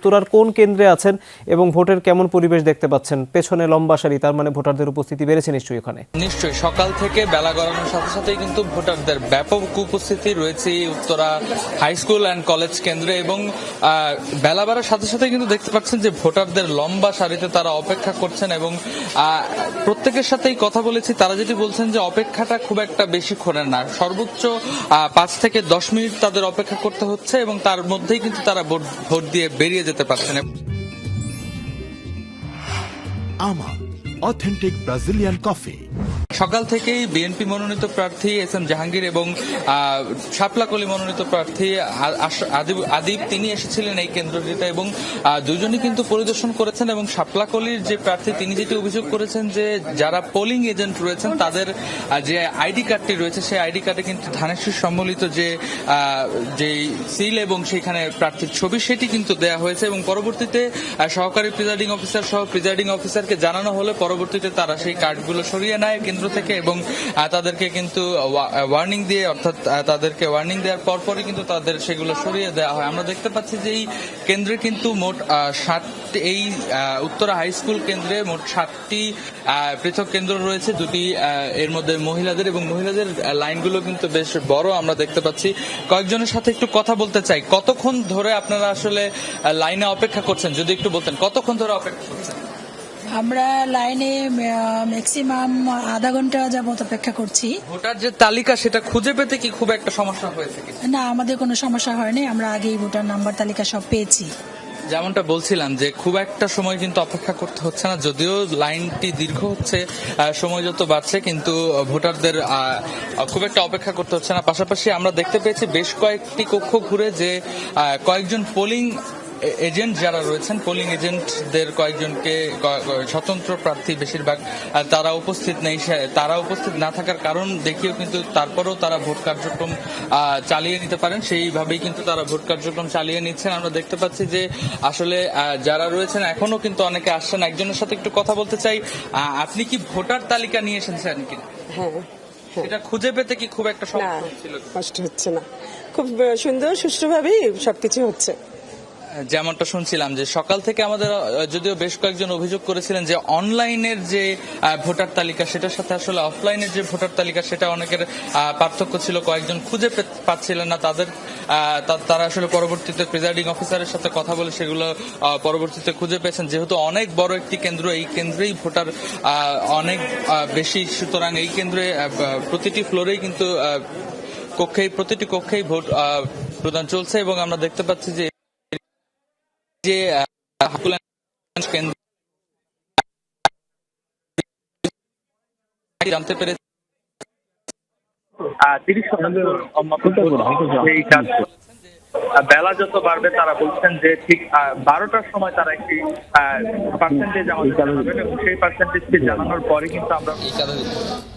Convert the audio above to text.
উত্তরার কোন কেন্দ্রে আছেন এবং ভোটের কেমন পরিবেশ দেখতে পাচ্ছেন? পেছনে লম্বা সারি, তার মানে ভোটারদের উপস্থিতি বেড়েছে নিশ্চয়ই ওখানে। নিশ্চয়ই, সকাল থেকে বেলা গড়ানোর সাথে সাথেই কিন্তু ভোটারদের ব্যাপক উপস্থিতি রয়েছে Uttara high school and college কেন্দ্রে, এবং বেলা বাড়ার সাথে সাথে কিন্তু দেখতে পাচ্ছেন যে ভোটারদের লম্বা সারিতে তারা অপেক্ষা করছেন, এবং প্রত্যেকের সাথেই কথা বলেছি, তারা যেটি বলছেন যে অপেক্ষাটা খুব একটা বেশিক্ষণের না, সর্বোচ্চ 5 থেকে 10 মিনিট তাদের অপেক্ষা করতে হচ্ছে, এবং তার মধ্যেই কিন্তু তারা ভোট দিয়ে বেরিয়ে যেতে পারছেন। আমা অথেন্টিক ব্রাজিলিয়ান কফি। সকাল থেকেই বিএনপি মনোনীত প্রার্থী এস এম জাহাঙ্গীর এবং শাপলাকলি মনোনীত প্রার্থী আদিব তিনি এসেছিলেন এই কেন্দ্রটিতে, এবং দুজনই কিন্তু পরিদর্শন করেছেন। এবং শাপলাকলির যে প্রার্থী তিনি যেটি অভিযোগ করেছেন যে যারা পোলিং এজেন্ট রয়েছেন তাদের যে আইডি কার্ডটি রয়েছে সেই আইডি কার্ডে কিন্তু ধানের শীষ সম্বলিত যে সিল এবং সেখানে প্রার্থীর ছবি সেটি কিন্তু দেয়া হয়েছে, এবং পরবর্তীতে সহকারী প্রিজাইডিং অফিসার সহ প্রিজাইডিং অফিসারকে জানানো হলে পরবর্তীতে তারা সেই কার্ডগুলো সরিয়ে নেয় কেন্দ্র থেকে, এবং তাদেরকে কিন্তু ওয়ার্নিং দিয়ে, অর্থাৎ তাদেরকে ওয়ার্নিং দেওয়ার পরপরই কিন্তু তাদের সেগুলো সরিয়ে দেওয়া হয়। আমরা দেখতে পাচ্ছি যে এই কেন্দ্রে কিন্তু মোট 7টি, এই উত্তরা হাই স্কুল কেন্দ্রে মোট 7টি পৃথক কেন্দ্র রয়েছে, দুটি এর মধ্যে মহিলাদের, এবং মহিলাদের লাইনগুলো কিন্তু বেশ বড় আমরা দেখতে পাচ্ছি। কয়েকজনের সাথে একটু কথা বলতে চাই। কতক্ষণ ধরে আপনারা আসলে লাইনে অপেক্ষা করছেন, যদি একটু বলতেন কতক্ষণ ধরে অপেক্ষা করছেন? আমরা লাইনে ম্যাক্সিমাম আধা ঘন্টা যাবত অপেক্ষা করছি। ভোটার যে তালিকা সেটা খুঁজে পেতে কি খুব একটা সমস্যা হয়েছে? না, আমাদের কোনো সমস্যা হয়নি, আমরা আগেই ভোটার নাম্বার তালিকা সব পেয়েছি। যেমনটা বলছিলাম যে খুব একটা সময় কিন্তু অপেক্ষা করতে হচ্ছে না, যদিও লাইনটি দীর্ঘ হচ্ছে সময় যত বাড়ছে, কিন্তু ভোটারদের খুব একটা অপেক্ষা করতে হচ্ছে না। পাশাপাশি আমরা দেখতে পেয়েছি বেশ কয়েকটি কক্ষ ঘুরে যে কয়েকজন পোলিং এজেন্ট যারা রয়েছেন, পোলিং এজেন্টদের কয়েকজনকে, স্বতন্ত্র প্রার্থী বেশিরভাগ তারা উপস্থিত নেই। তারা উপস্থিত না থাকার কারণ দেখিয়েও কিন্তু তারপরেও তারা ভোট কার্যক্রম চালিয়ে নিতে পারেন, সেইভাবেই কিন্তু তারা ভোট কার্যক্রম চালিয়ে নিচ্ছেন। আমরা দেখতে পাচ্ছি যে আসলে যারা রয়েছেন এখনো কিন্তু অনেকে আসছেন। একজনের সাথে একটু কথা বলতে চাই। আপনি কি ভোটার তালিকা নিয়ে এসেছেন কিনা? হ্যাঁ, এটা খুঁজে পেতে কি খুব একটা সমস্যা হচ্ছিল? কষ্ট হচ্ছে না, খুব সুন্দর সুষ্ঠুভাবেই সবকিছু হচ্ছে। যেমনটা শুনছিলাম যে সকাল থেকে আমাদের যদিও বেশ কয়েকজন অভিযোগ করেছিলেন যে অনলাইনের যে ভোটার তালিকা সেটার সাথে আসলে অফলাইনের যে ভোটার তালিকা সেটা অনেকের পার্থক্য ছিল, কয়েকজন খুঁজে পাচ্ছিলেন না তারা আসলে পরবর্তীতে প্রিজাইডিং অফিসারের সাথে কথা বলে সেগুলো পরবর্তীতে খুঁজে পেয়েছেন। যেহেতু অনেক বড় একটি কেন্দ্র, এই কেন্দ্রেই ভোটার অনেক বেশি, সুতরাং এই কেন্দ্রে প্রতিটি ফ্লোরেই কিন্তু প্রতিটি কক্ষেই ভোট প্রদান চলছে, এবং আমরা দেখতে পাচ্ছি যে জানতে পেরে 30% বেলা যত বাড়বে তারা বলছেন যে ঠিক 12টার সময় তারা একটি পার্সেন্টেজ আমাদের জানাবেন, এবং সেই পার্সেন্টেজটি জানানোর পরে কিন্তু আমরা